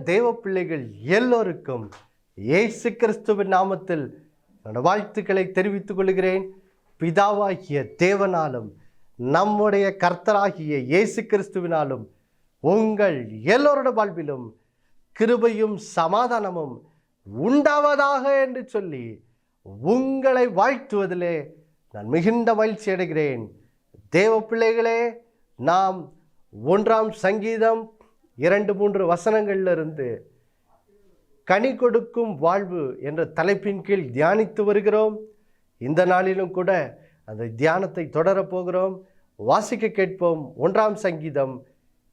தேவ பிள்ளைகள் எல்லோருக்கும் இயேசு கிறிஸ்துவின் நாமத்தில் வாழ்த்துக்களை தெரிவித்துக் கொள்கிறேன். பிதாவாகிய தேவனாலும் நம்முடைய கர்த்தராகிய இயேசு கிறிஸ்துவினாலும் உங்கள் எல்லோருடைய வாழ்விலும் கிருபையும் சமாதானமும் உண்டாவதாக என்று சொல்லி உங்களை வாழ்த்துவதிலே நான் மிகுந்த மகிழ்ச்சி அடைகிறேன். தேவ பிள்ளைகளே, நாம் 1 சங்கீதம் 2-3 வசனங்களிலிருந்து கனி கொடுக்கும் வாழ்வு என்ற தலைப்பின் கீழ் தியானித்து வருகிறோம். இந்த நாளிலும் கூட அந்த தியானத்தை தொடரப்போகிறோம். வாசிக்க கேட்போம். 1 சங்கீதம்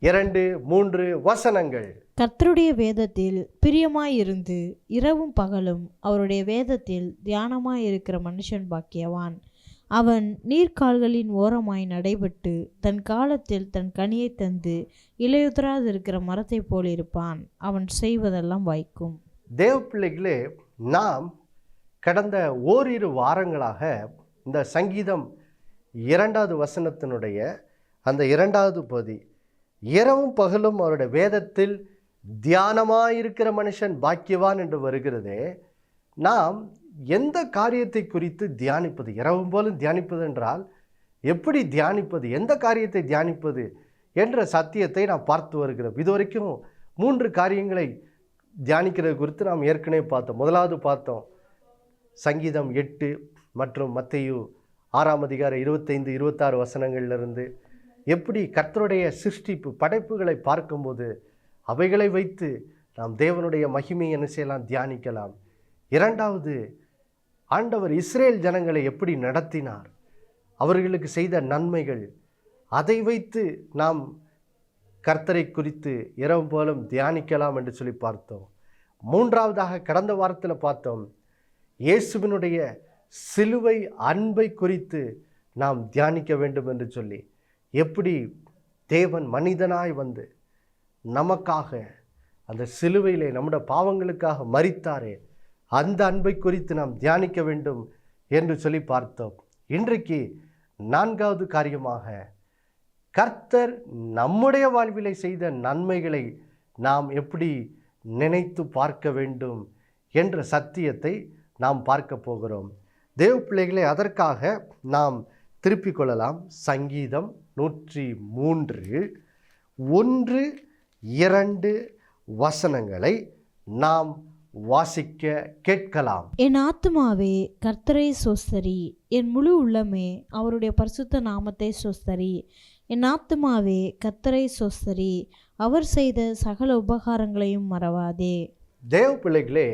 2-3 வசனங்கள். கர்த்தருடைய வேதத்தில் பிரியமாயிருந்து இரவும் பகலும் அவருடைய வேதத்தில் தியானமாயிருக்கிற மனுஷன் பாக்கியவான். அவன் நீர்க்கால்களின் ஓரமாய் நடைபெற்று தன் காலத்தில் தன் கனியை தந்து இலையுதிராதிருக்கிற மரத்தை போல் இருப்பான். அவன் செய்வதெல்லாம் வாய்க்கும். தேவ பிள்ளைகளே, நாம் கடந்த ஓரிரு வாரங்களாக இந்த சங்கீதம் 2வது வசனத்தினுடைய அந்த 2வது பகுதி, இரவும் பகலும் அவருடைய வேதத்தில் தியானமாயிருக்கிற மனுஷன் பாக்கியவான் என்று வருகிறதே, நாம் எந்த காரியத்தை குறித்து தியானிப்பது? இரவும் போலும் தியானிப்பது என்றால் எப்படி தியானிப்பது, எந்த காரியத்தை தியானிப்பது என்ற சத்தியத்தை நாம் பார்த்து வருகிறோம். இதுவரைக்கும் 3 காரியங்களை தியானிக்கிறது குறித்து நாம் ஏற்கனவே பார்த்தோம். முதலாவது பார்த்தோம் சங்கீதம் 8 மற்றும் மத்தேயு 6 அதிகாரம் 25-26 வசனங்களிலிருந்து எப்படி கர்த்தருடைய சிருஷ்டிப்பு படைப்புகளை பார்க்கும்போது அவைகளை வைத்து நாம் தேவனுடைய மகிமையை என்ன செய்யலாம், தியானிக்கலாம். 2வது, ஆண்டவர் இஸ்ரேல் ஜனங்களை எப்படி நடத்தினார், அவர்களுக்கு செய்த நன்மைகள், அதை வைத்து நாம் கர்த்தரை குறித்து இரவும் போலும் தியானிக்கலாம் என்று சொல்லி பார்த்தோம். 3வதாக கடந்த வாரத்தில் பார்த்தோம், இயேசுவினுடைய சிலுவை அன்பை குறித்து நாம் தியானிக்க வேண்டும் என்று சொல்லி, எப்படி தேவன் மனிதனாய் வந்து நமக்காக அந்த சிலுவையிலே நம்முடைய பாவங்களுக்காக மரித்தாரே, அந்த அன்பை குறித்து நாம் தியானிக்க வேண்டும் என்று சொல்லி பார்த்தோம். இன்றைக்கு 4வது காரியமாக கர்த்தர் நம்முடைய வாழ்விலை செய்த நன்மைகளை நாம் எப்படி நினைத்து பார்க்க வேண்டும் என்ற சத்தியத்தை நாம் பார்க்க போகிறோம். தேவ பிள்ளைகளை, அதற்காக நாம் திருப்பிக் கொள்ளலாம். சங்கீதம் 103 1-2 வசனங்களை நாம் வாசிக்க கேட்கலாம். என் ஆத்துமாவே கர்த்தரை சோஸ்தரி, என் முழு உள்ளமே அவருடைய பரிசுத்த நாமத்தை சோஸ்தரி. என் ஆத்துமாவே கர்த்தரை சோஸ்தரி, அவர் செய்த சகல உபகாரங்களையும் மறவாதே. தேவ பிள்ளைகளே,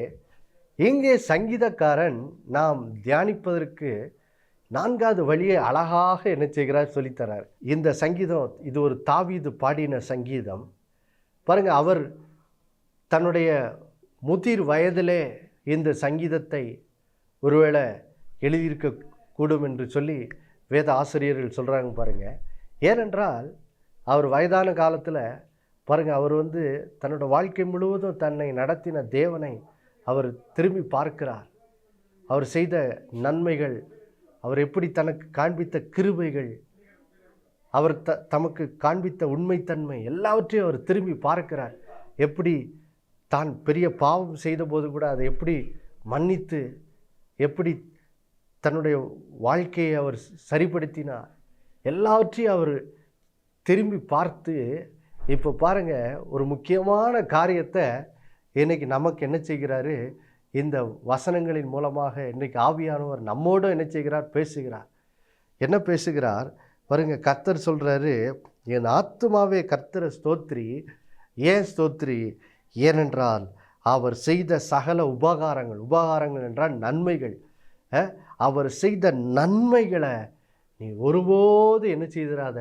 இங்கே சங்கீதக்காரன் நாம் தியானிப்பதற்கு 4வது வழியை அழகாக என்ன செய்கிறார் சொல்லித்தரார். இந்த சங்கீதம் இது ஒரு தாவீது பாடின சங்கீதம். பாருங்க, அவர் தன்னுடைய முதிர் வயதிலே இந்த சங்கீதத்தை ஒருவேளை எழுதியிருக்க கூடும் என்று சொல்லி வேத ஆசிரியர்கள் சொல்கிறாங்க. பாருங்கள், ஏனென்றால் அவர் வயதான காலத்தில் பாருங்கள், அவர் தன்னோட வாழ்க்கை முழுவதும் தன்னை நடத்தின தேவனை அவர் திரும்பி பார்க்கிறார். அவர் செய்த நன்மைகள், அவர் எப்படி தனக்கு காண்பித்த கிருபைகள், அவர் தமக்கு காண்பித்த உண்மைத்தன்மை எல்லாவற்றையும் அவர் திரும்பி பார்க்கிறார். எப்படி தான் பெரிய பாவம் செய்த போது கூட அதை எப்படி மன்னித்து, எப்படி தன்னுடைய வாழ்க்கையை அவர் சரிப்படுத்தினார், எல்லாவற்றையும் அவர் திரும்பி பார்த்து, இப்போ பாருங்கள், ஒரு முக்கியமான காரியத்தை இன்றைக்கி நமக்கு என்ன செய்கிறாரு, இந்த வசனங்களின் மூலமாக இன்றைக்கி ஆவியானவர் நம்மோடு என்ன செய்கிறார், பேசுகிறார். என்ன பேசுகிறார் பாருங்க, கர்த்தர் சொல்கிறாரு, என் ஆத்துமாவே கர்த்தரை ஸ்தோத்ரி. ஏன் ஸ்தோத்ரி? ஏனென்றால் அவர் செய்த சகல உபகாரங்கள் என்றால் நன்மைகள், அவர் செய்த நன்மைகளை நீ ஒருபோது என்ன செய்திராத,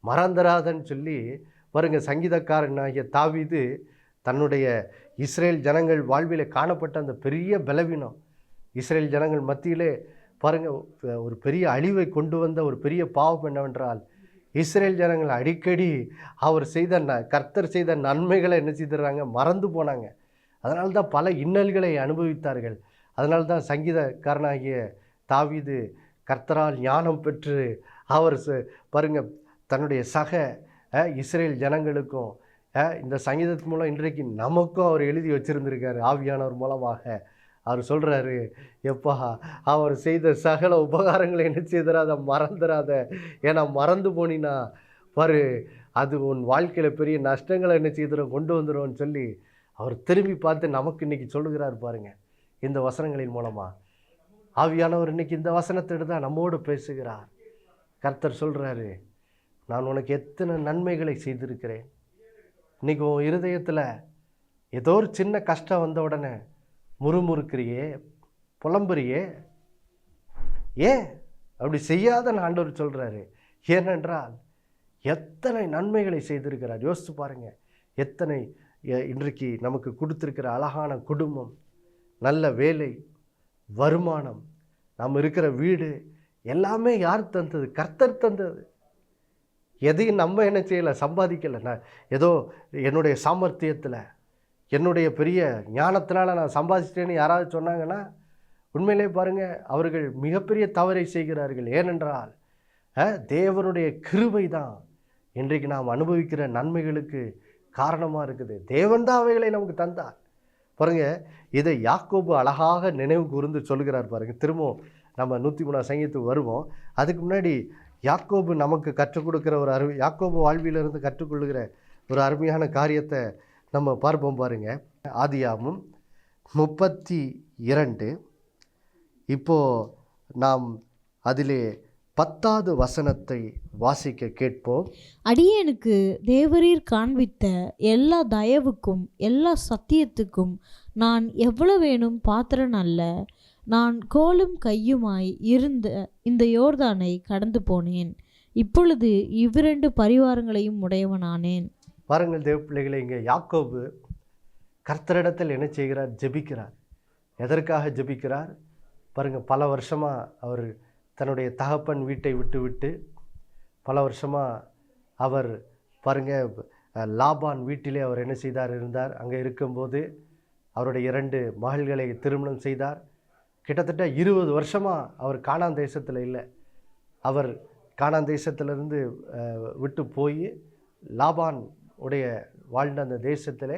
மறந்துடாதன்னு சொல்லி பாருங்க, சங்கீதக்காரனாகிய தாவீது தன்னுடைய இஸ்ரேல் ஜனங்கள் வாழ்வில் காணப்பட்ட அந்த பெரிய பலவீனம், இஸ்ரேல் ஜனங்கள் மத்தியிலே பாருங்கள் ஒரு பெரிய அழிவை கொண்டு வந்த ஒரு பெரிய பாவம் என்னவென்றால், இஸ்ரேல் ஜனங்கள் அடிக்கடி அவர் செய்த கர்த்தர் செய்த நன்மைகளை என்ன செய்துறாங்க, மறந்து போனாங்க. அதனால தான் பல இன்னல்களை அனுபவித்தார்கள். அதனால தான் சங்கீதக்காரனாகிய தாவீது கர்த்தரால் ஞானம் பெற்று அவர் பாருங்க தன்னுடைய சக இஸ்ரேல் ஜனங்களுக்கும் இந்த சங்கீதத்தின் மூலம் இன்றைக்கு நமக்கும் அவர் எழுதி வச்சுருந்துருக்காரு ஆவியானவர் மூலமாக. அவர் சொல்கிறாரு, எப்பா அவர் செய்த சகல உபகாரங்களை என்ன செய்திடாத, மறந்துடாத. ஏன்னா மறந்து போனினா பாரு, அது உன் வாழ்க்கையில் பெரிய நஷ்டங்களை என்ன செய்திடும், கொண்டு வந்துடும்னு சொல்லி அவர் திரும்பி பார்த்து நமக்கு இன்றைக்கி சொல்லுகிறார் பாருங்க. இந்த வசனங்களின் மூலமாக ஆவியானவர் இன்றைக்கி இந்த வசனத்தோடு தான் நம்மோடு பேசுகிறார். கர்த்தர் சொல்கிறாரு, நான் உனக்கு எத்தனை நன்மைகளை செய்திருக்கிறேன். இன்றைக்கி உன் இருதயத்தில் ஏதோ ஒரு சின்ன கஷ்டம் வந்த உடனே முறுமுறுக்கிறியே, புலம்புறியே, ஏன் அப்படி செய்யாத ஆண்டவர் சொல்கிறாரு. ஏனென்றால் எத்தனை நன்மைகளை செய்திருக்கிறார். யோசித்து பாருங்கள், எத்தனை இன்றைக்கு நமக்கு கொடுத்துருக்கிற அழகான குடும்பம், நல்ல வேலை, வருமானம், நம்ம இருக்கிற வீடு எல்லாமே யார் தந்தது? கர்த்தர் தந்தது. எதையும் நம்ம என்ன செய்யலை, சம்பாதிக்கலை. நான் ஏதோ என்னுடைய சாமர்த்தியத்தில், என்னுடைய பெரிய ஞானத்தினால் நான் சம்பாதிச்சிட்டேன்னு யாராவது சொன்னாங்கன்னா உண்மையிலே பாருங்கள், அவர்கள் மிகப்பெரிய தவறை செய்கிறார்கள். ஏனென்றால் தேவனுடைய கிருபை தான் இன்றைக்கு நாம் அனுபவிக்கிற நன்மைகளுக்கு காரணமாக இருக்குது. தேவன் தான் அவைகளை நமக்கு தந்தார். பாருங்கள், இதை யாக்கோபு அழகாக நினைவு கூர்ந்து சொல்கிறார் பாருங்கள். திரும்பவும் நம்ம 103 சங்கீதத்துக்கு வருவோம். அதுக்கு முன்னாடி யாக்கோபு நமக்கு கற்றுக் கொடுக்குற ஒரு யாக்கோபு வாழ்விலிருந்து கற்றுக்கொள்ளுகிற ஒரு அருமையான காரியத்தை நம்ம பார்ப்போம் பாருங்கள். ஆதியாகமம் 32. இப்போது நாம் அதிலே 10வது வசனத்தை வாசிக்க கேட்போம். அடியேனுக்கு தேவரீர் காண்பித்த எல்லா தயவுக்கும் எல்லா சத்தியத்துக்கும் நான் எவ்வளவேனும் பாத்திரன் அல்ல. நான் கோலும் கையுமாய் இருந்த இந்த யோர்தானை கடந்து போனேன். இப்பொழுது இவ்விரண்டு பரிவாரங்களையும் உடையவனானேன். பாருங்கள் தேவ பிள்ளைகளை, இங்கே யாக்கோபு கர்த்தரிடத்தில் என்ன செய்கிறார்? ஜெபிக்கிறார். எதற்காக ஜெபிக்கிறார் பாருங்கள். பல வருஷமாக அவர் தன்னுடைய தகப்பன் வீட்டை விட்டு பல வருஷமாக அவர் பாருங்கள் லாபான் வீட்டிலே அவர் என்ன செய்தார்? இருந்தார். அங்கே இருக்கும்போது அவருடைய 2 மகள்களை திருமணம் செய்தார். கிட்டத்தட்ட 20 வருஷமாக அவர் கானான் தேசத்தில் இல்லை. அவர் கானான் தேசத்திலிருந்து விட்டு போய் லாபான் உடைய வாழ்ந்த அந்த தேசத்திலே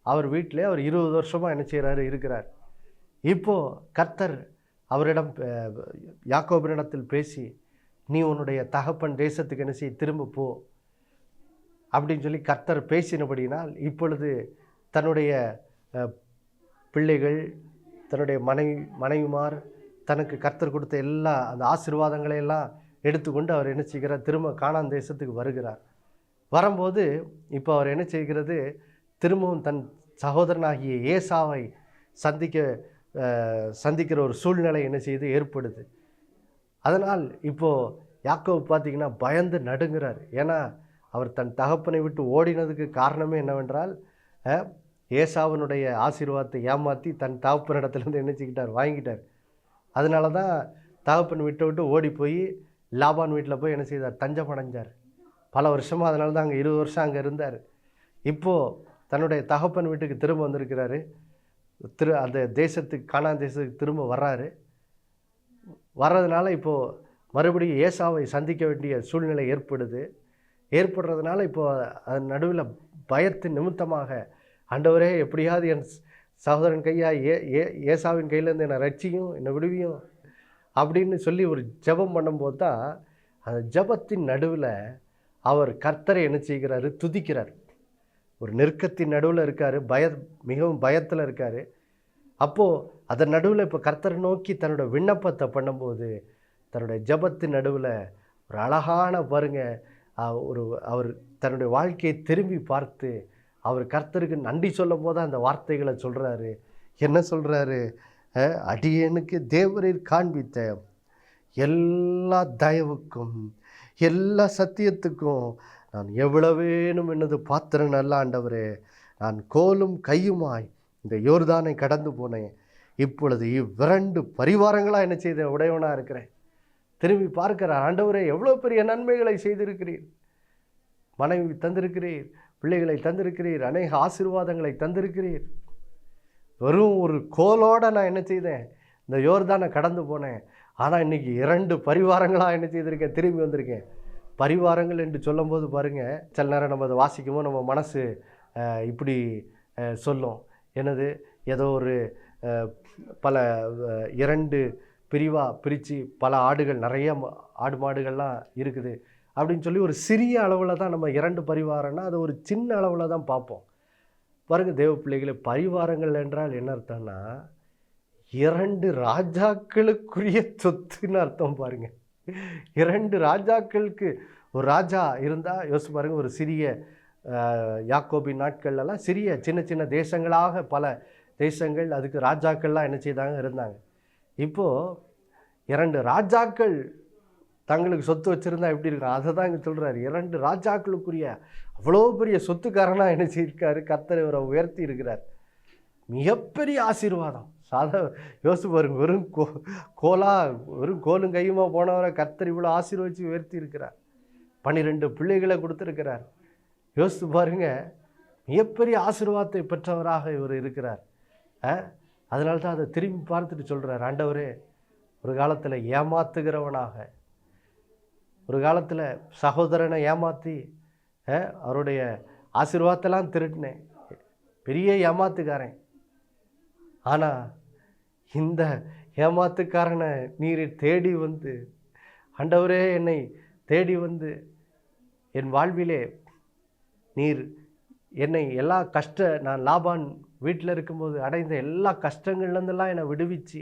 அவர் வீட்டிலே அவர் 20 வருஷமாக என்ன செய்கிறாரு? இருக்கிறார். இப்போது கர்த்தர் அவரிடம் யாக்கோபினிடத்தில் பேசி, நீ உன்னுடைய தகப்பன் தேசத்துக்கு என்ன செய்ய, திரும்ப போ அப்படின்னு சொல்லி கர்த்தர் பேசினபடினால் இப்பொழுது தன்னுடைய பிள்ளைகள், தன்னுடைய மனைவிமார், தனக்கு கர்த்தர் கொடுத்த எல்லா அந்த ஆசீர்வாதங்களை எல்லாம் எடுத்துக்கொண்டு அவர் என்ன செய்கிறார்? திரும்ப கானான் தேசத்துக்கு வருகிறார். வரும்போது இப்போ அவர் என்ன செய்கிறது? திரும்பவும் தன் சகோதரனாகிய ஏசாவை சந்திக்கிற ஒரு சூழ்நிலை என்ன செய்து ஏற்படுது. அதனால் இப்போது யாக்கோபு பார்த்திங்கன்னா பயந்து நடுங்கிறார். ஏன்னா அவர் தன் தகப்பனை விட்டு ஓடினதுக்கு காரணமே என்னவென்றால் ஏசாவனுடைய ஆசீர்வாதத்தை ஏமாற்றி தன் தகப்பனிடத்துலேருந்து என்ன வாங்கிட்டார். அதனால தான் தகப்பன் விட்டு ஓடி போய் லாபான் வீட்டில் போய் என்ன செய்தார்? தஞ்சம் அடைஞ்சார். பல வருஷமாக. அதனால தான் அங்கே 20 வருஷம் அங்கே இருந்தார். இப்போது தன்னுடைய தகப்பன் வீட்டுக்கு திரும்ப வந்திருக்கிறாரு. அந்த தேசத்துக்கு, கானான் தேசத்துக்கு திரும்ப வர்றாரு. வர்றதுனால இப்போது மறுபடியும் ஏசாவை சந்திக்க வேண்டிய சூழ்நிலை ஏற்படுறதுனால இப்போது அதன் நடுவில் பயத்தின் நிமித்தமாக, ஆண்டவரே எப்படியாவது என் சகோதரன் ஏசாவின் கையிலேருந்து என்னை ரட்சியும், என்னை விடுவியும் அப்படின்னு சொல்லி ஒரு ஜெபம் பண்ணும்போது தான் அந்த ஜெபத்தின் நடுவில் அவர் கர்த்தரை என்ன செய்கிறாரு? துதிக்கிறார். ஒரு நெருக்கத்தின் நடுவில் இருக்கார், மிகவும் பயத்தில் இருக்கார். அப்போது அதன் நடுவில் இப்போ கர்த்தரை நோக்கி தன்னோட விண்ணப்பத்தை பண்ணும்போது தன்னுடைய ஜெபத்தின் நடுவில் ஒரு அழகான பாருங்க, அவர் தன்னுடைய வாழ்க்கையை திரும்பி பார்த்து அவர் கர்த்தருக்கு நன்றி சொல்லும் போது அந்த வார்த்தைகளை சொல்கிறாரு. என்ன சொல்கிறாரு? அடியேனுக்கு தேவரீர் காண்பித்த எல்லா தயவுக்கும் எல்லா சத்தியத்துக்கும் நான் எவ்வளவேனும் என்னது பாத்திரன் அல்ல ஆண்டவரே. நான் கோலும் கையுமாய் இந்த யோர்தானை கடந்து போனேன். இப்பொழுது இவ்விரண்டு பரிவாரங்களாக என்ன செய்த உடையவனாக இருக்கிறேன். திரும்பி பார்க்கிறார். ஆண்டவரே, எவ்வளோ பெரிய நன்மைகளை செய்திருக்கிறீர். மனைவி தந்திருக்கிறீர், பிள்ளைகளை தந்திருக்கிறீர், அநேக ஆசீர்வாதங்களை தந்திருக்கிறீர். வெறும் ஒரு கோலோடு நான் என்ன செய்தேன்? இந்த யோர்தானை கடந்து போனேன். ஆனால் இன்றைக்கி 2 பரிவாரங்களாக என்ன செய்திருக்கேன்? திரும்பி வந்திருக்கேன். பரிவாரங்கள் என்று சொல்லும்போது பாருங்கள், சில நேரம் நம்ம அதை வாசிக்கும்போது நம்ம மனசு இப்படி சொல்லும். என்னது, ஏதோ ஒரு பல 2 பிரிவாக பிரித்து பல ஆடுகள், நிறைய ஆடு மாடுகள்லாம் இருக்குது அப்படின்னு சொல்லி ஒரு சிறிய அளவில் தான் நம்ம 2 பரிவாரம்னா அது ஒரு சின்ன அளவில் தான் பார்ப்போம். பாருங்கள் தேவ பிள்ளைகளே, பரிவாரங்கள் என்றால் என்ன அர்த்தம்னா 2 ராஜாக்களுக்குரிய சொத்துன்னு அர்த்தம். பாருங்க, 2 ராஜாக்களுக்கு ஒரு ராஜா இருந்தால் யோசிச்சு பாருங்கள். ஒரு சிறிய யாக்கோபின் நாட்கள்லாம் சிறிய சின்ன சின்ன தேசங்களாக பல தேசங்கள், அதுக்கு ராஜாக்கள்லாம் என்ன செய்தாங்க, இருந்தாங்க. இப்போது 2 ராஜாக்கள் தங்களுக்கு சொத்து வச்சுருந்தா எப்படி இருக்கும், அதை தான் இங்கே சொல்கிறாரு. 2 ராஜாக்களுக்குரிய அவ்வளோ பெரிய சொத்துக்காரனாக என்ன செய்யிருக்காரு, கர்த்தர் இவரை உயர்த்தி இருக்கிறார். மிகப்பெரிய ஆசீர்வாதம். யோசிச்சு பாருங்க, வெறும் கோலும் கையுமா போனவரை கர்த்தர் இவ்வளோ ஆசீர்வதித்து உயர்த்தி இருக்கிறார். 12 பிள்ளைகளை கொடுத்துருக்கிறார். யோசித்து பாருங்க, மிகப்பெரிய ஆசீர்வாதத்தை பெற்றவராக இவர் இருக்கிறார். அதனால தான் அதை திரும்பி பார்த்துட்டு சொல்கிறார், ஆண்டவரே, ஒரு காலத்தில் ஏமாத்துகிறவனாக, ஒரு காலத்தில் சகோதரனை ஏமாற்றி அவருடைய ஆசீர்வாதத்தெல்லாம் திருடினேன், பெரிய ஏமாத்துக்காரன். ஆனால் இந்த ஏமாத்துக்காரனை நீர் தேடி வந்து, ஆண்டவரே என்னை தேடி வந்து என் வாழ்விலே நீர் என்னை எல்லா நான் லாபான் வீட்டில் இருக்கும்போது அடைந்த எல்லா கஷ்டங்கள்லேருந்தெல்லாம் என்னை விடுவிச்சு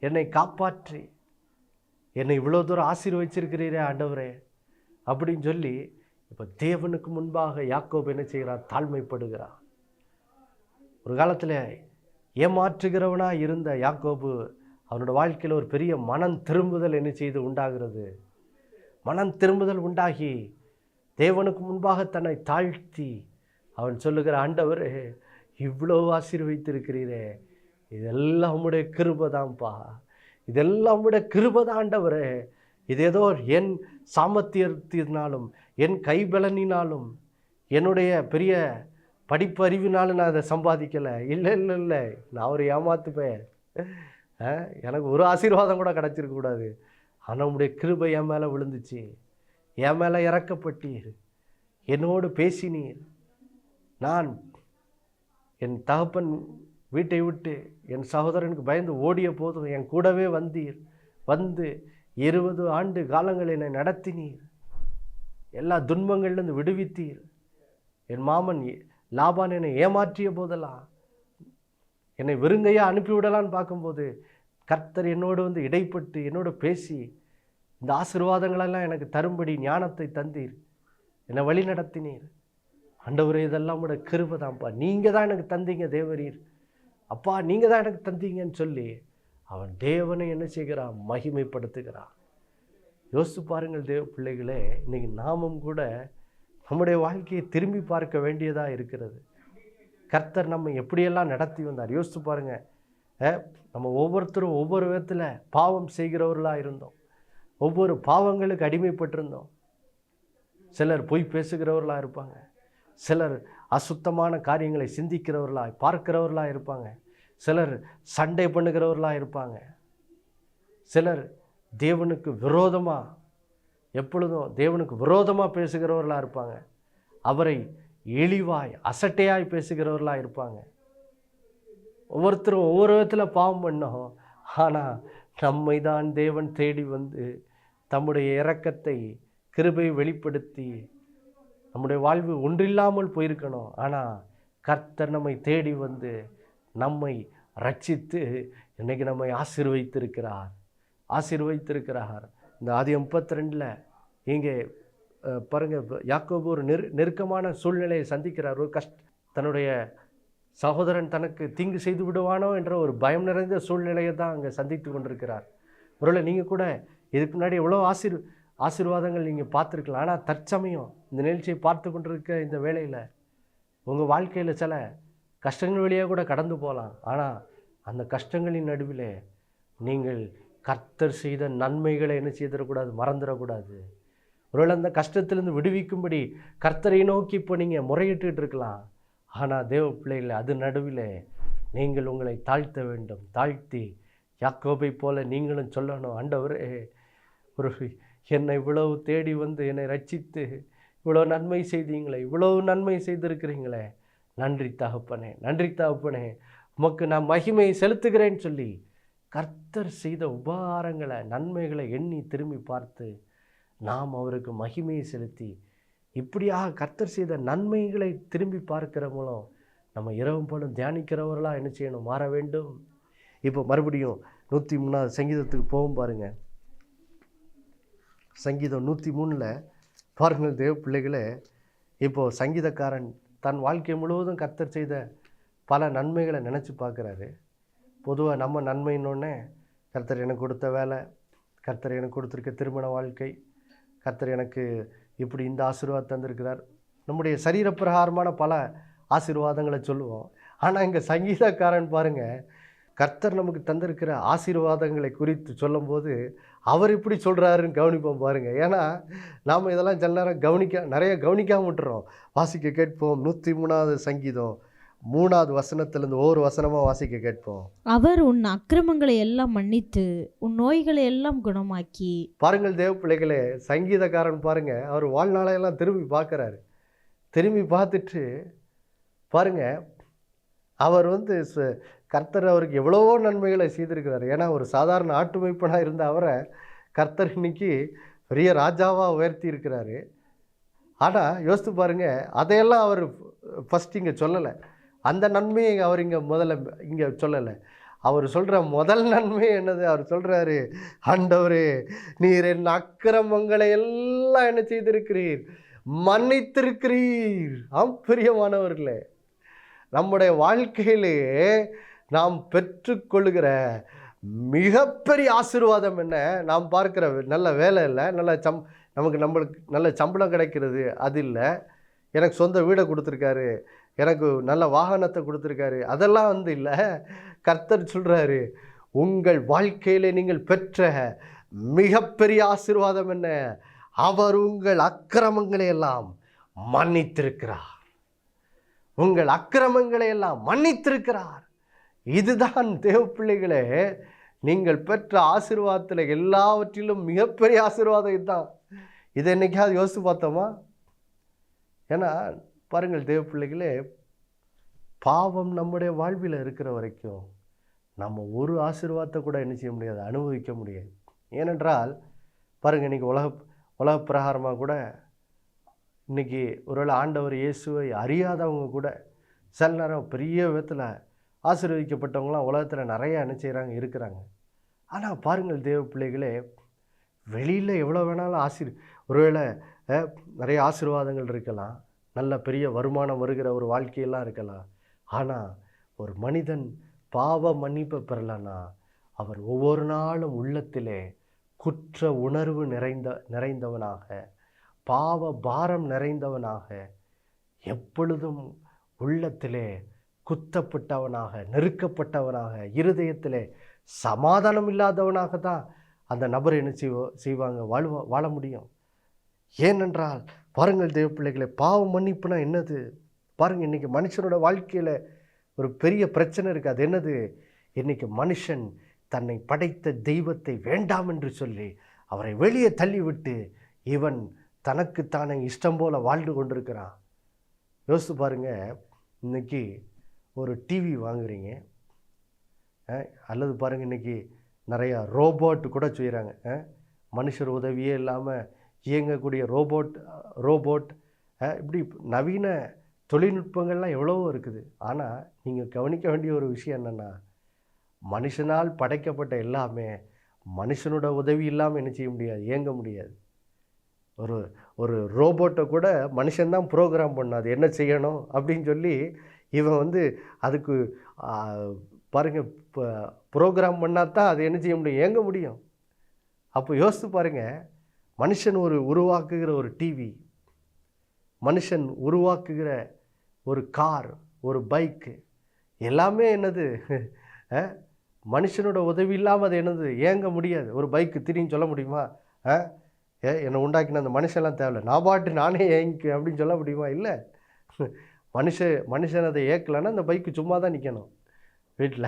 என்னை காப்பாற்றி என்னை இவ்வளோ தூரம் ஆசீர்வதிச்சிருக்கிறீரே ஆண்டவரே அப்படின்னு சொல்லி இப்போ தேவனுக்கு முன்பாக யாக்கோபு என்ன செய்கிறான், தாழ்மைப்படுகிறான். ஒரு காலத்தில் ஏமாற்றுகிறவனாக இருந்த யாக்கோபு அவனோட வாழ்க்கையில் ஒரு பெரிய மனம் திரும்புதல் என்ன செய்து உண்டாகிறது. மனம் திரும்புதல் உண்டாகி தேவனுக்கு முன்பாக தன்னை தாழ்த்தி அவன் சொல்லுகிற, ஆண்டவரே, இவ்வளோ ஆசீர்வதித்திருக்கிறீரே, இதெல்லாம் உம்முடைய கிருபை தான்ப்பா, இதெல்லாம் உம்முடைய கிருபை தான் ஆண்டவரே. இது ஏதோ என் சாமர்த்தியத்தினாலும் என் கைபலனினாலும் என்னுடைய பெரிய படிப்பறிவினாலும் நான் அதை சம்பாதிக்கலை. இல்லை இல்லை இல்லை, நான் ஒரு ஏமாத்துப்பேன். எனக்கு ஒரு ஆசீர்வாதம் கூட கிடச்சிருக்கக்கூடாது. ஆனால் உம்முடைய கிருபை என் மேலே விழுந்துச்சு, என் மேலே இறக்கப்பட்டீர், என்னோடு பேசினீர். நான் என் தகப்பன் வீட்டை விட்டு என் சகோதரனுக்கு பயந்து ஓடிய போதும் என் கூடவே வந்தீர். வந்து 20 ஆண்டு காலங்கள் என்னை நடத்தினீர், எல்லா துன்பங்கள்லேருந்து விடுவித்தீர். என் மாமன் லாபான் என்னை ஏமாற்றிய போதெல்லாம், என்னை வெறுங்கையாக அனுப்பிவிடலான்னு பார்க்கும்போது கர்த்தர் என்னோடு வந்து இடைப்பட்டு என்னோடு பேசி இந்த ஆசீர்வாதங்களெல்லாம் எனக்கு தரும்படி ஞானத்தை தந்தீர், என்னை வழி நடத்தினீர். ஆண்டவரே, இதெல்லாம் உடைய கிருபை தான்ப்பா, நீங்கள் தான் எனக்கு தந்தீங்க தேவரீர், அப்பா நீங்கள் தான் எனக்கு தந்தீங்கன்னு சொல்லி அவன் தேவனை என்ன செய்கிறான், மகிமைப்படுத்துகிறான். யோசித்து பாருங்கள் தேவ பிள்ளைகளே, இன்றைக்கி நாமும் கூட நம்முடைய வாழ்க்கையை திரும்பி பார்க்க வேண்டியதாக இருக்கிறது. கர்த்தர் நம்ம எப்படியெல்லாம் நடத்தி வந்தார் யோசித்து பாருங்கள். நம்ம ஒவ்வொருத்தரும் ஒவ்வொரு விதத்தில் பாவம் செய்கிறவர்களாக இருந்தோம், ஒவ்வொரு பாவங்களுக்கு அடிமைப்பட்டிருந்தோம். சிலர் பொய் பேசுகிறவர்களாக இருப்பாங்க, சிலர் அசுத்தமான காரியங்களை சிந்திக்கிறவர்களாக பார்க்கிறவர்களாக இருப்பாங்க, சிலர் சண்டை பண்ணுகிறவர்களாக இருப்பாங்க, சிலர் தேவனுக்கு விரோதமாக எப்பொழுதும் தேவனுக்கு விரோதமாக பேசுகிறவர்களாக இருப்பாங்க, அவரை இழிவாய் அசட்டையாய் பேசுகிறவர்களாக இருப்பாங்க. ஒவ்வொருத்தரும் ஒவ்வொரு விதத்தில் பாவம் பண்ணோம். ஆனால் நம்மை தான் தேவன் தேடி வந்து தம்முடைய இரக்கத்தை கிருபை வெளிப்படுத்தி நம்முடைய வாழ்வு ஒன்றில்லாமல் போயிருக்கணும். ஆனால் கர்த்தர் நம்மை தேடி வந்து நம்மை ரட்சித்து இன்றைக்கி நம்மை ஆசீர்வதித்திருக்கிறார். இந்த ஆதியாகமம் 32 இங்கே பாருங்கள், யாக்கோபு ஒரு நெருக்கமான சூழ்நிலையை சந்திக்கிறார். ஒரு தன்னுடைய சகோதரன் தனக்கு தீங்கு செய்து விடுவானோ என்ற ஒரு பயம் நிறைந்த சூழ்நிலையை தான் அங்கே சந்தித்து கொண்டிருக்கிறார். ஒருவேளை நீங்கள் கூட இதுக்கு முன்னாடி எவ்வளோ ஆசீர்வாதங்கள் நீங்கள் பார்த்துருக்கலாம். ஆனால் தற்சமயம் இந்த நிகழ்ச்சியை பார்த்து கொண்டிருக்க இந்த வேளையில் உங்கள் வாழ்க்கையில் சில கஷ்டங்கள் வழியாக கூட கடந்து போகலாம். ஆனால் அந்த கஷ்டங்களின் நடுவில் நீங்கள் கர்த்தர் செய்த நன்மைகளை என்ன செய்திடக்கூடாது, மறந்துடக்கூடாது. ஒருவேளை அந்த கஷ்டத்திலிருந்து விடுவிக்கும்படி கர்த்தரை நோக்கி இப்போ நீங்கள் முறையிட்டு இருக்கலாம். ஆனால் தேவ பிள்ளைகளை அது நடுவில் நீங்கள் உங்களை தாழ்த்த வேண்டும். தாழ்த்தி யாக்கோபை போல நீங்களும் சொல்லணும், ஆண்டவரே, ஒரு என்னை இவ்வளவு தேடி வந்து என்னை ரட்சித்து இவ்வளோ நன்மை செய்தீங்களே, இவ்வளவு நன்மை செய்திருக்கிறீங்களே, நன்றி தகப்பனே, நன்றி தகப்பனே, உமக்கு நான் மகிமையை செலுத்துகிறேன்னு சொல்லி கர்த்தர் செய்த உபகாரங்களை, நன்மைகளை எண்ணி திரும்பி பார்த்து நாம் அவருக்கு மகிமையை செலுத்தி இப்படியாக கர்த்தர் செய்த நன்மைகளை திரும்பி பார்க்கிற மூலம் நம்ம இரவும் போலும் தியானிக்கிறவர்களாக என்ன செய்யணும், மாற வேண்டும். இப்போ மறுபடியும் 103 சங்கீதத்துக்கு போகும் பாருங்க. சங்கீதம் 103 பாருங்கள் தேவ பிள்ளைகளே. இப்போது சங்கீதக்காரன் தன் வாழ்க்கை முழுவதும் கர்த்தர் செய்த பல நன்மைகளை நினச்சி பார்க்குறாரு. பொதுவாக நம்ம நன்மைன்னொன்னே கர்த்தர் எனக்கு கொடுத்த வேலை, கர்த்தர் எனக்கு கொடுத்துருக்க திருமண வாழ்க்கை, கர்த்தர் எனக்கு இப்படி இந்த ஆசீர்வாதம் தந்திருக்கிறார், நம்முடைய சரீரப்பிரகாரமான பல ஆசீர்வாதங்களை சொல்லுவோம். ஆனால் இங்கே சங்கீதக்காரன் பாருங்கள், கர்த்தர் நமக்கு தந்திருக்கிற ஆசீர்வாதங்களை குறித்து சொல்லும்போது அவர் இப்படி சொல்கிறாருன்னு கவனிப்போம் பாருங்கள். ஏன்னா நாம் இதெல்லாம் சில நேரம் நிறைய கவனிக்காமல் விட்டுறோம். வாசிக்க கேட்போம். 103 சங்கீதம் 3வது வசனத்திலிருந்து ஒவ்வொரு வசனமாக வாசிக்க கேட்போம். அவர் உன் அக்கிரமங்களை எல்லாம் மன்னித்து உன் நோய்களை எல்லாம் குணமாக்கி. பாருங்கள் தேவ பிள்ளைகளே, சங்கீதக்காரன் பாருங்க, அவர் வாழ்நாளையெல்லாம் திரும்பி பார்க்குறாரு. திரும்பி பார்த்துட்டு பாருங்க, அவர் கர்த்தர் அவருக்கு எவ்வளவோ நன்மைகளை செய்திருக்கிறார். ஏன்னா ஒரு சாதாரண ஆட்டு மேய்ப்பனாக இருந்த அவரை கர்த்தர் இன்னைக்கு பெரிய ராஜாவாக உயர்த்தி இருக்கிறாரு. ஆனால் யோசித்து பாருங்க, அதையெல்லாம் அவர் ஃபஸ்ட் இங்கே சொல்லலை. அந்த நன்மையை அவர் இங்கே சொல்லலை. அவர் சொல்கிற முதல் நன்மை என்னது? அவர் சொல்கிறாரு, ஆண்டவரே நீர் என் அக்கிரமங்களை எல்லாம் என்ன செய்திருக்கிறீர், மன்னித்திருக்கிறீர். பிரியமானவர்களே, நம்முடைய வாழ்க்கையிலேயே நாம் பெற்றுக்கொள்ளுகிற மிகப்பெரிய ஆசீர்வாதம் என்ன? நாம் பார்க்குற நல்ல வேலை இல்லை, நம்மளுக்கு நல்ல சம்பளம் கிடைக்கிறது, அது இல்லை. எனக்கு சொந்த வீடை கொடுத்துருக்காரு, எனக்கு நல்ல வாகனத்தை கொடுத்துருக்காரு, அதெல்லாம் இல்லை. கர்த்தர் சொல்கிறாரு, உங்கள் வாழ்க்கையிலே நீங்கள் பெற்ற மிகப்பெரிய ஆசீர்வாதம் என்ன? அவர் உங்கள் அக்கிரமங்களை எல்லாம் மன்னித்திருக்கிறார். உங்கள் அக்கிரமங்களை எல்லாம் மன்னித்திருக்கிறார். இதுதான் தேவ பிள்ளைகளே, நீங்கள் பெற்ற ஆசீர்வாதத்தில் எல்லாவற்றிலும் மிகப்பெரிய ஆசீர்வாதம் இதுதான். இதை என்னைக்காவது யோசித்து பார்த்தோமா? ஏன்னா பாருங்கள் தேவ பிள்ளைகளே, பாவம் நம்முடைய வாழ்வில் இருக்கிற வரைக்கும் நம்ம ஒரு ஆசீர்வாதத்தை கூட என்ன செய்ய முடியாது, அனுபவிக்க முடியாது. ஏனென்றால் பாருங்கள், இன்றைக்கி உலக பிரகாரமாக கூட இன்றைக்கி ஒருவேளை ஆண்டவர் இயேசுவை அறியாதவங்க கூட சில நேரம் பெரிய விதத்தில் ஆசீர்வதிக்கப்பட்டவங்களாம் உலகத்தில் நிறையா என்ன செய்கிறாங்க, இருக்கிறாங்க. ஆனால் பாருங்கள் தேவ பிள்ளைகளே, வெளியில் எவ்வளோ வேணாலும் ஒருவேளை நிறைய ஆசீர்வாதங்கள் இருக்கலாம், நல்ல பெரிய வருமானம் வருகிற ஒரு வாழ்க்கையெல்லாம் இருக்கலாம். ஆனால் ஒரு மனிதன் பாவ மன்னிப்பை பெறலன்னா அவர் ஒவ்வொரு நாளும் உள்ளத்திலே குற்ற உணர்வு நிறைந்தவனாக, பாவ பாரம் நிறைந்தவனாக, எப்பொழுதும் உள்ளத்திலே குத்தப்பட்டவனாக, நெருக்கப்பட்டவனாக, இருதயத்திலே சமாதானம் இல்லாதவனாக தான் அந்த நபர் என்ன செய்வாங்க, வாழ முடியும். ஏனென்றால் பாருங்கள் தேவ பிள்ளைகளை, பாவ மன்னிப்புனா என்னது பாருங்கள். இன்றைக்கி மனுஷனோட வாழ்க்கையில் ஒரு பெரிய பிரச்சனை இருக்குது. அது என்னது? இன்றைக்கி மனுஷன் தன்னை படைத்த தெய்வத்தை வேண்டாம் என்று சொல்லி அவரை வெளியே தள்ளிவிட்டு இவன் தனக்குத்தானே இஷ்டம் போல் வாழ்ந்து கொண்டிருக்கிறான். யோசித்து பாருங்கள், இன்றைக்கி ஒரு டிவி வாங்குறீங்க, அல்லது பாருங்கள் இன்றைக்கி நிறையா ரோபோட் கூட செய்கிறாங்க. மனுஷர் உதவியே இல்லாமல் இயங்கக்கூடிய ரோபோட் இப்படி நவீன தொழில்நுட்பங்கள்லாம் எவ்வளவோ இருக்குது. ஆனால் நீங்கள் கவனிக்க வேண்டிய ஒரு விஷயம் என்னென்னா, மனுஷனால் படைக்கப்பட்ட எல்லாமே மனுஷனோட உதவி இல்லாமல் என்ன செய்ய முடியாது, இயங்க முடியாது. ஒரு ரோபோட்டை கூட மனுஷன்தான் ப்ரோக்ராம் பண்ணாது என்ன செய்யணும் அப்படின்னு சொல்லி. இவன் அதுக்கு பாருங்கள், ப்ரோக்ராம் பண்ணால் தான் அது என்ன செய்ய முடியும், இயங்க முடியும். அப்போ யோசித்து பாருங்கள், மனுஷன் உருவாக்குகிற ஒரு டிவி, மனுஷன் உருவாக்குகிற ஒரு கார், ஒரு பைக்கு, எல்லாமே என்னது, மனுஷனோட உதவி இல்லாமல் அது என்னது, இயங்க முடியாது. ஒரு பைக்கு திடீர்னு சொல்ல முடியுமா, என்னை உண்டாக்கின அந்த மனுஷன்லாம் தேவையில்லை, நான் பாட்டு நானே இயங்கிக்குவேன் அப்படின்னு சொல்ல முடியுமா? இல்லை. மனுஷன் அதை இயக்கலைன்னா அந்த பைக்கு சும்மா தான் நிற்கணும் வீட்டில்.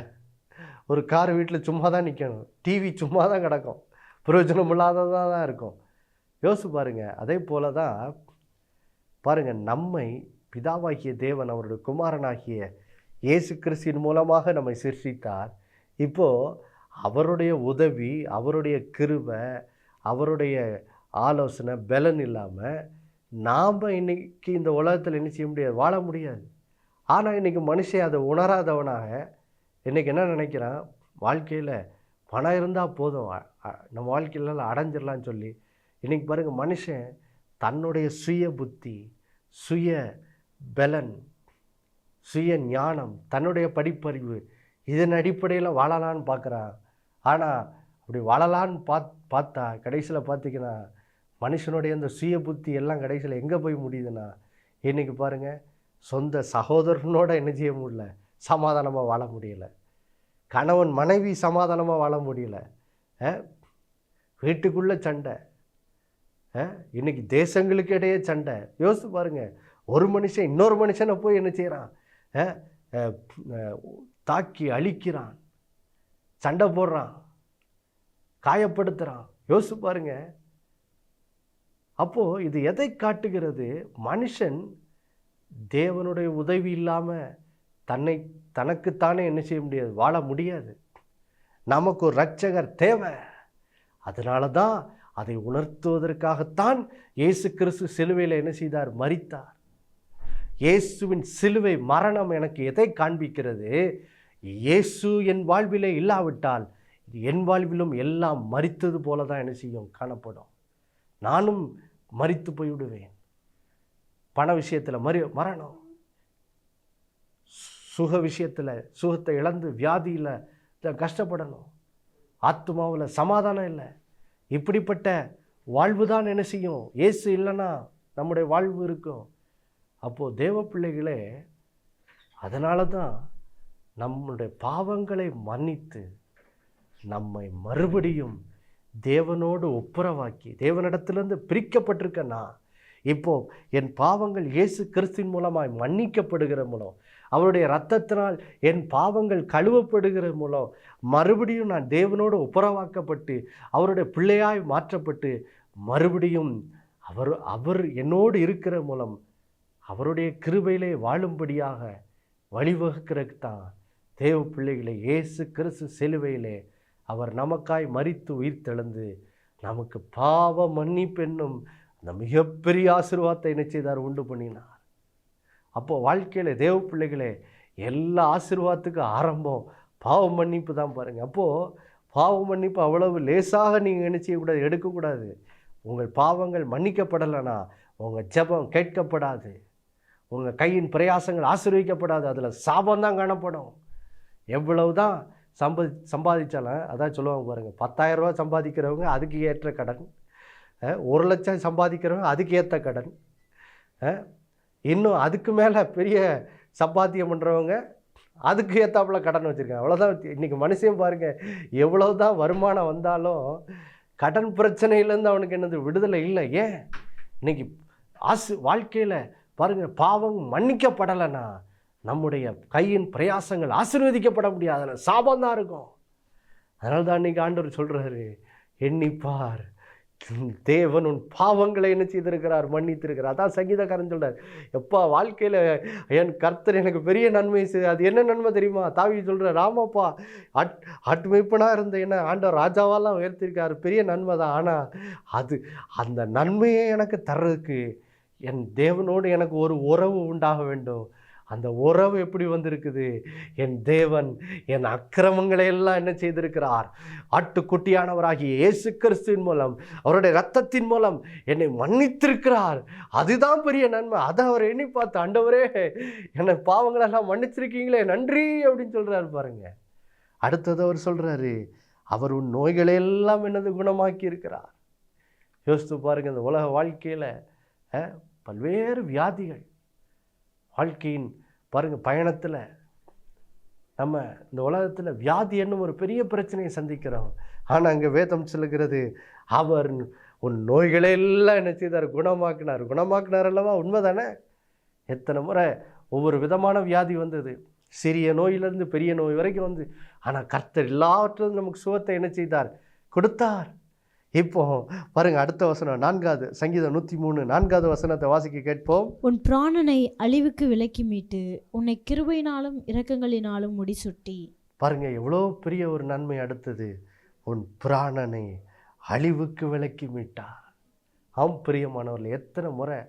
ஒரு கார் வீட்டில் சும்மா தான் நிற்கணும். டிவி சும்மா தான் கிடக்கும், பிரயோஜனம் இல்லாததாக தான் இருக்கும். யோசிச்சு பாருங்கள். அதே போல தான் பாருங்கள், நம்மை பிதாவாகிய தேவன் அவருடைய குமாரனாகிய இயேசு கிறிஸ்துவின் மூலமாக நம்மை சிருஷ்டித்தார். இப்போது அவருடைய உதவி, அவருடைய கிருபை, அவருடைய ஆலோசனை, பலன் இல்லாமல் நாம் இன்றைக்கி இந்த உலகத்தில் என்ன செய்ய முடியாது, வாழ முடியாது. ஆனால் இன்றைக்கி மனுஷன் அதை உணராதவனாக இன்றைக்கி என்ன நினைக்கிறான், வாழ்க்கையில் பணம் இருந்தால் போதும், நம்ம வாழ்க்கையில அடைஞ்சிடலான்னு சொல்லி இன்றைக்கி பாருங்கள், மனுஷன் தன்னுடைய சுய புத்தி, சுய பலன், சுய ஞானம், தன்னுடைய படிப்பறிவு, இதன் அடிப்படையில் வாழலான்னு பார்க்குறான். ஆனால் அப்படி வாழலான்னு பார்த்தா கடைசியில் பார்த்திங்கன்னா மனுஷனுடைய அந்த சுய புத்தி எல்லாம் கடைசியில் எங்கே போய் முடியுதுன்னா, இன்றைக்கி பாருங்கள், சொந்த சகோதரனோட என்ன செய்ய முடியல, சமாதானமாக வாழ முடியலை. கணவன் மனைவி சமாதானமாக வாழ முடியல. வீட்டுக்குள்ளே சண்டை, இன்றைக்கி தேசங்களுக்கு இடையே சண்டை. யோசித்து பாருங்கள், ஒரு மனுஷன் இன்னொரு மனுஷனை போய் என்ன செய்கிறான், தாக்கி அழிக்கிறான், சண்டை போடுறான், காயப்படுத்துகிறான். யோசித்து பாருங்கள். அப்போது இது எதை காட்டுகிறது, மனுஷன் தேவனுடைய உதவி இல்லாமல் தனக்குத்தானே என்ன செய்ய முடியாது, வாழ முடியாது. நமக்கு ஒரு இரட்சகர் தேவை. அதனால தான் அதை உணர்த்துவதற்காகத்தான் இயேசு கிறிஸ்து சிலுவையில் என்ன செய்தார், மரித்தார். இயேசுவின் சிலுவை மரணம் எனக்கு எதை காண்பிக்கிறது, இயேசு என் வாழ்விலே இல்லாவிட்டால் என் வாழ்விலும் எல்லாம் மரித்தது போல தான் என்ன செய்யும், காணப்படும். நானும் மரித்து போய்விடுவேன். பண விஷயத்தில் மரணம், சுக விஷயத்தில் சுகத்தை இழந்து வியாதியில் கஷ்டப்படணும், ஆத்மாவில் சமாதானம் இல்லை. இப்படிப்பட்ட வாழ்வு தான் என்ன செய்யும், இயேசு இல்லைன்னா நம்முடைய வாழ்வு இருக்கும். அப்போது தேவ பிள்ளைகளே, அதனால தான் நம்முடைய பாவங்களை மன்னித்து நம்மை மறுபடியும் தேவனோடு ஒப்புரவாக்கி, தேவனிடத்திலிருந்து பிரிக்கப்பட்டிருக்கேன்னா, இப்போது என் பாவங்கள் இயேசு கிறிஸ்துவின் மூலமாய் மன்னிக்கப்படுகிற மூலம், அவருடைய இரத்தத்தினால் என் பாவங்கள் கழுவப்படுகிற மூலம் மறுபடியும் நான் தேவனோடு ஒப்புரவாக்கப்பட்டு அவருடைய பிள்ளையாய் மாற்றப்பட்டு மறுபடியும் அவர் என்னோடு இருக்கிற மூலம் அவருடைய கிருபையிலே வாழும்படியாக வழிவகுக்கிறதுக்கு தான் தேவ பிள்ளைகளை இயேசு கிறிஸ்து சிலுவையிலே அவர் நமக்காய் மரித்து உயிர் தெழுந்து நமக்கு பாவ மன்னிப்பு என்னும் அந்த மிகப்பெரிய ஆசீர்வாதத்தை என்ன செய்தார், உண்டு பண்ணினார். அப்போது வாழ்க்கையில் தேவ பிள்ளைகளே, எல்லா ஆசீர்வாதத்துக்கும் ஆரம்பம் பாவ மன்னிப்பு தான் பாருங்கள். அப்போது பாவ மன்னிப்பு அவ்வளவு லேசாக நீங்கள் என்ன செய்யக்கூடாது, எடுக்கக்கூடாது. உங்கள் பாவங்கள் மன்னிக்கப்படலைன்னா உங்கள் ஜெபம் கேட்கப்படாது, உங்கள் கையின் பிரயாசங்கள் ஆசீர்வதிக்கப்படாது, அதில் சாபம்தான் காணப்படும். எவ்வளவு தான் சம்பாதிச்சாலும், அதான் சொல்லுவாங்க பாருங்கள், 10,000 ரூபா சம்பாதிக்கிறவங்க அதுக்கு ஏற்ற கடன், 1 லட்சம் சம்பாதிக்கிறவங்க அதுக்கு ஏற்ற கடன், இன்னும் அதுக்கு மேலே பெரிய சம்பாத்தியம் பண்ணுறவங்க அதுக்கு ஏற்றாப்புல கடன் வச்சுருக்காங்க. அவ்வளோதான். இன்றைக்கி மனுஷன் பாருங்கள், எவ்வளோ தான் வருமானம் வந்தாலும் கடன் பிரச்சனையிலேருந்து அவனுக்கு என்னது விடுதலை இல்லை. ஏன்? இன்றைக்கி வாழ்க்கையில் பாருங்கள், பாவம் மன்னிக்கப்படலைன்னா நம்முடைய கையின் பிரயாசங்கள் ஆசீர்வதிக்கப்பட முடியாது, அதில் சாபந்தான் இருக்கும். அதனால தான் இன்றைக்கி ஆண்டவர் சொல்கிறாரு, எண்ணிப்பார், தேவன் உன் பாவங்களை என்ன செய்திருக்கிறார், மன்னித்திருக்கிறார். அதான் சங்கீதக்காரன் சொல்கிறார், எப்பா வாழ்க்கையில் என் கர்த்தர் எனக்கு பெரிய நன்மை செய்து, அது என்ன நன்மை தெரியுமா? தாவீது சொல்கிறார், ஆமாப்பா, ஆட்டுமைப்பனாக இருந்த என்ன ஆண்டவர் ராஜாவெல்லாம் உயர்த்திருக்கார், பெரிய நன்மை தான். ஆனால் அந்த நன்மையை எனக்கு தர்றதுக்கு என் தேவனோடு எனக்கு ஒரு உறவு உண்டாக வேண்டும். அந்த உறவு எப்படி வந்திருக்குது, என் தேவன் என் அக்கிரமங்களை எல்லாம் என்ன செய்திருக்கிறார், ஆட்டுக்குட்டியானவராகிய இயேசு கிறிஸ்துவின் மூலம், அவருடைய இரத்தத்தின் மூலம் என்னை மன்னித்திருக்கிறார். அதுதான் பெரிய நன்மை. அதை அவர் எண்ணி பார்த்து, ஆண்டவரே என்னை பாவங்களெல்லாம் மன்னிச்சிருக்கீங்களே, நன்றி அப்படின்னு சொல்கிறாரு பாருங்க. அடுத்தது அவர் சொல்கிறாரு, அவர் உன் நோய்களையெல்லாம் என்னது குணமாக்கி இருக்கிறார். யோசித்து பாருங்கள், இந்த உலக வாழ்க்கையில் பல்வேறு வியாதிகள், வாழ்க்கையின் பாருங்கள் பயணத்தில் நம்ம இந்த உலகத்தில் வியாதி என்னும் ஒரு பெரிய பிரச்சனையை சந்திக்கிறோம். ஆனால் அங்கே வேதம் சொல்லுகிறது, அவர் உன் நோய்களெல்லாம் என்ன செய்தார், குணமாக்கினார் அல்லவா? உண்மை தானே? எத்தனை முறை ஒவ்வொரு விதமான வியாதி வந்தது, சிறிய நோயிலிருந்து பெரிய நோய் வரைக்கும் வந்து, ஆனால் கர்த்தர் எல்லாவற்றிலும் நமக்கு சுகத்தை என்ன செய்தார், கொடுத்தார். இப்போ பாருங்க, அடுத்த வசனம் 4வது சங்கீதம் 103 4வது வசனத்தை வாசிக்க கேட்போம். உன் பிராணனை அழிவுக்கு விலக்கி மீட்டு உன்னை கிருபையினாலும் இரக்கங்களினாலும் முடிசூட்டி. பாருங்க, எவ்வளோ பெரிய ஒரு நன்மை. அடுத்தது, உன் பிராணனை அழிவுக்கு விலக்கி மீட்டார். ஆம் பிரியமானவர்கள், எத்தனை முறை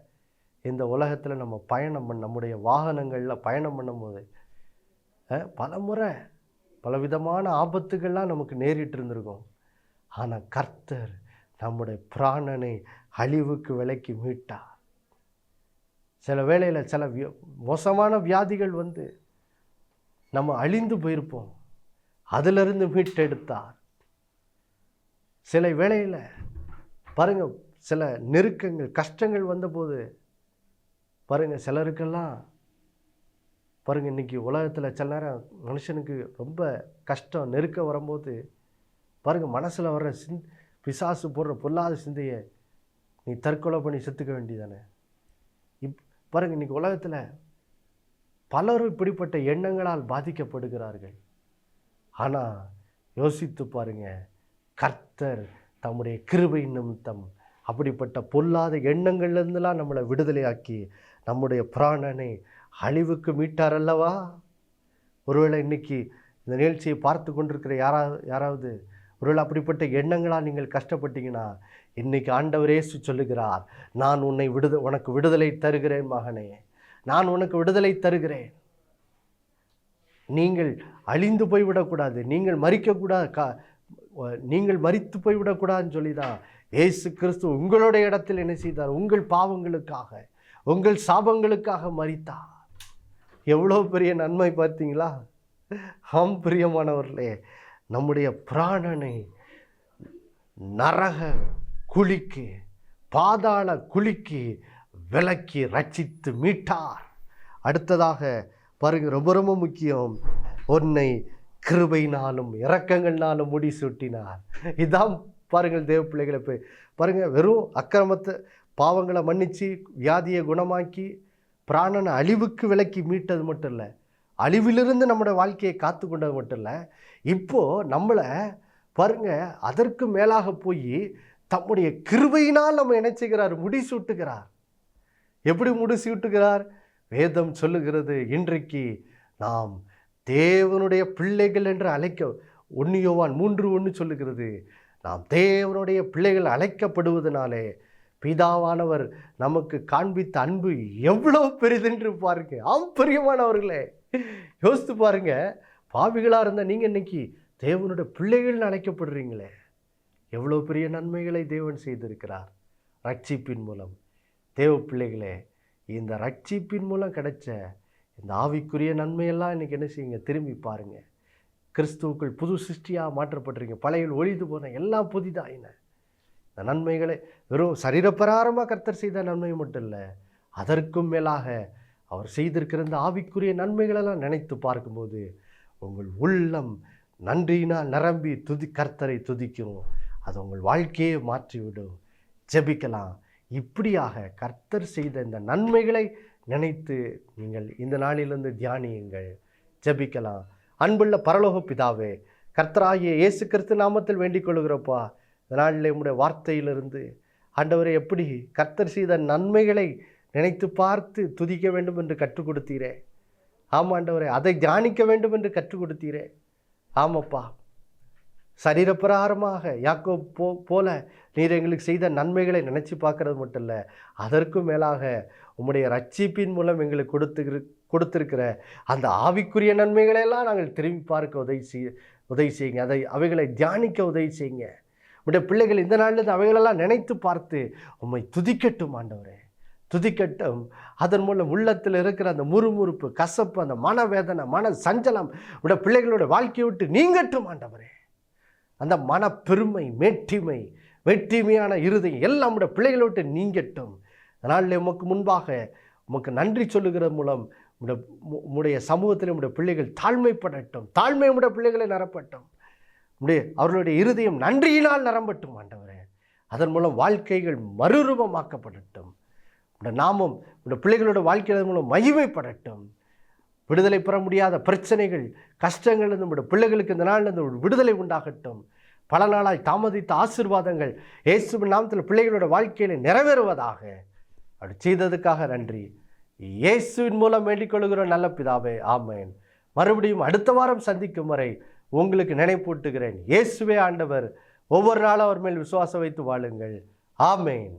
இந்த உலகத்தில் நம்ம நம்முடைய வாகனங்களில் பயணம் பண்ணும்போது பல முறை பலவிதமான ஆபத்துகள்லாம் நமக்கு நேரிட்டு இருந்திருக்கும். ஆனால் கர்த்தர் நம்முடைய பிராணனை அழிவுக்கு விலக்கி மீட்டார். சில வேளையில் சில மோசமான வியாதிகள் வந்து நம்ம அழிந்து போயிருப்போம், அதிலிருந்து மீட்டெடுத்தார். சில வேளையில் பாருங்கள், சில நெருக்கங்கள் கஷ்டங்கள் வந்தபோது பாருங்கள், சிலருக்கெல்லாம் பாருங்கள், இன்றைக்கி உலகத்தில் சில நேரம் மனுஷனுக்கு ரொம்ப கஷ்டம் நெருக்கம் வரும்போது பாருங்கள், மனசில் வர்ற பிசாசு போடுற பொல்லாத சிந்தையை நீ தற்கொலை பண்ணி செத்துக்க வேண்டியதானே. பாருங்கள், இன்றைக்கி உலகத்தில் பலரும் இப்படிப்பட்ட எண்ணங்களால் பாதிக்கப்படுகிறார்கள். ஆனால் யோசித்து பாருங்கள், கர்த்தர் தம்முடைய கிருபை நிமித்தம் அப்படிப்பட்ட பொல்லாத எண்ணங்கள்லேருந்துலாம் நம்மளை விடுதலையாக்கி நம்முடைய பிராணனை அழிவுக்கு மீட்டார் அல்லவா. ஒருவேளை இன்றைக்கி இந்த நிகழ்ச்சியை பார்த்து கொண்டிருக்கிற யாராவது ஒருவேளை அப்படிப்பட்ட எண்ணங்களால் நீங்கள் கஷ்டப்பட்டீங்கன்னா, இன்றைக்கி ஆண்டவர் இயேசு சொல்லுகிறார், நான் உனக்கு விடுதலை தருகிறேன் மகனே, நான் உனக்கு விடுதலை தருகிறேன். நீங்கள் அழிந்து போய்விடக்கூடாது, நீங்கள் மரித்து போய்விடக்கூடாதுன்னு சொல்லி தான் இயேசு கிறிஸ்து உங்களுடைய இடத்தில் என்ன செய்தார்? உங்கள் பாவங்களுக்காக, உங்கள் சாபங்களுக்காக மரித்தார். எவ்வளோ பெரிய நன்மை பார்த்தீங்களா? ஆம் பிரியமானவர்களே, நம்முடைய பிராணனை நரக குழிக்கு, பாதாள குழிக்கு விலக்கி ரட்சித்து மீட்டார். அடுத்ததாக பாருங்க, ரொம்ப ரொம்ப முக்கியம், உன்னை கிருபையினாலும் இரக்கங்கள்னாலும் முடிசூட்டினார். இதான் பாருங்கள், தேவ பிள்ளைகளை போய் பாருங்கள், வெறும் அக்கிரமத்தை பாவங்களை மன்னித்து வியாதியை குணமாக்கி பிராணனை அழிவுக்கு விலக்கி மீட்டது மட்டும் இல்லை, அழிவிலிருந்து நம்முடைய வாழ்க்கையை காத்து கொண்டது மட்டும் இல்லை, இப்போது நம்மளை பாருங்கள் அதற்கு மேலாக போய் தம்முடைய கிருபையினால் நம்ம என்ன செய்கிறார்? முடிசூட்டுகிறார். எப்படி முடிசூட்டுகிறார்? வேதம் சொல்லுகிறது, இன்றைக்கு நாம் தேவனுடைய பிள்ளைகள் என்று 1 யோவான் 3:1 சொல்லுகிறது, நாம் தேவனுடைய பிள்ளைகள் அழைக்கப்படுவதனாலே பிதாவானவர் நமக்கு காண்பித்த அன்பு எவ்வளோ பெரிதென்று பாருங்க. ஆம் பிரியமானவர்களே, யோசித்து பாருங்க, பாவிகளாக இருந்த நீங்கள் இன்னைக்கு தேவனுடைய பிள்ளைகள்னு அழைக்கப்படுறீங்களே, எவ்வளோ பெரிய நன்மைகளை தேவன் செய்திருக்கிறார் ரட்சிப்பின் மூலம். தேவ பிள்ளைகளே, இந்த ரட்சிப்பின் மூலம் கிடைச்ச இந்த ஆவிக்குரிய நன்மையெல்லாம் இன்றைக்கி என்ன செய்யுங்க? திரும்பி பாருங்கள். கிறிஸ்துவுக்குள் புது சிருஷ்டியாக மாற்றப்பட்டிருக்கீங்க. பழைய ஒழிந்து போன எல்லாம் புதிதாயின. இந்த நன்மைகளை வெறும் சரீரப்பிரகாரமாக கர்த்தர் செய்த நன்மை மட்டும் இல்லை, அதற்கும் மேலாக அவர் செய்திருக்கிற இந்த ஆவிக்குரிய நன்மைகளெல்லாம் நினைத்து பார்க்கும்போது உங்கள் உள்ளம் நன்றியினால் நிரம்பி கர்த்தரை துதிக்கும். அது உங்கள் வாழ்க்கையை மாற்றிவிடும். ஜெபிக்கலாம். இப்படியாக கர்த்தர் செய்த இந்த நன்மைகளை நினைத்து நீங்கள் இந்த நாளிலிருந்து தியானியுங்கள். ஜெபிக்கலாம். அன்புள்ள பரலோக பிதாவே, கர்த்தராகிய இயேசு கிறிஸ்து நாமத்தில் வேண்டிக் கொள்கிறப்பா, இந்த நாளில் உம்முடைய வார்த்தையிலிருந்து ஆண்டவரை எப்படி கர்த்தர் செய்த நன்மைகளை நினைத்து பார்த்து துதிக்க வேண்டும் என்று கற்றுக் கொடுத்தீரே. ஆமாம் ஆண்டவரே, அதை தியானிக்க வேண்டும் என்று கற்றுக் கொடுத்தீரே. ஆமாப்பா, சரீரப்பிரகாரமாக யாக்கோபு போல நீர் எங்களுக்கு செய்த நன்மைகளை நினச்சி பார்க்கறது மட்டும் இல்லை, அதற்கும் மேலாக உம்முடைய ரட்சிப்பின் மூலம் எங்களுக்கு கொடுத்திருக்கிற அந்த ஆவிக்குரிய நன்மைகளெல்லாம் நாங்கள் திரும்பி பார்க்க உதவி செய்யுங்க. அவைகளை தியானிக்க உதவி செய்யுங்க. உடைய பிள்ளைகள் இந்த நாளில் அவைகளெல்லாம் நினைத்து பார்த்து உம்மை துதிக்கட்டும் ஆண்டவரே, துதிக்கட்டும். அதன் மூலம் உள்ளத்தில் இருக்கிற அந்த முறுமுறுப்பு, கசப்பு, அந்த மனவேதனை, மன சஞ்சலம் உடைய பிள்ளைகளோட வாழ்க்கையை விட்டு நீங்கட்டும் ஆண்டவரே. அந்த மனப்பெருமை, மேட்டிமை, வெற்றிமையான இருதயம் எல்லாம் உடைய பிள்ளைகளை விட்டு நீங்கட்டும். அதனால் உமக்கு முன்பாக உமக்கு நன்றி சொல்லுகிற மூலம் உடைய சமூகத்தில் உடைய பிள்ளைகள் தாழ்மைப்படட்டும். தாழ்மை உடைய பிள்ளைகளை நிரப்பட்டும். அவர்களுடைய இருதயம் நன்றியினால் நிரம்பட்டும் ஆண்டவரே. அதன் மூலம் வாழ்க்கைகள் மறுரூபமாக்கப்படட்டும். உடைய நாமம் உடைய பிள்ளைகளோட வாழ்க்கையின் மூலம் மகிமைப்படட்டும். விடுதலை பெற முடியாத பிரச்சனைகள், கஷ்டங்கள் நம்முடைய பிள்ளைகளுக்கு இந்த நாளில் இந்த விடுதலை உண்டாகட்டும். பல நாளாய் தாமதித்த ஆசீர்வாதங்கள் இயேசுவின் நாமத்தில் பிள்ளைகளோட வாழ்க்கையில் நிறைவேறுவதாக. அப்படி செய்ததுக்காக நன்றி. இயேசுவின் மூலம் வேண்டிக் கொள்கிறோம் நல்ல பிதாவே, ஆமேன். மறுபடியும் அடுத்த வாரம் சந்திக்கும் வரை உங்களுக்கு நினைப்பூட்டுகிறேன், இயேசுவே ஆண்டவர். ஒவ்வொரு நாளும் அவர் மேல் விசுவாசம் வைத்து வாழுங்கள். ஆமேன்.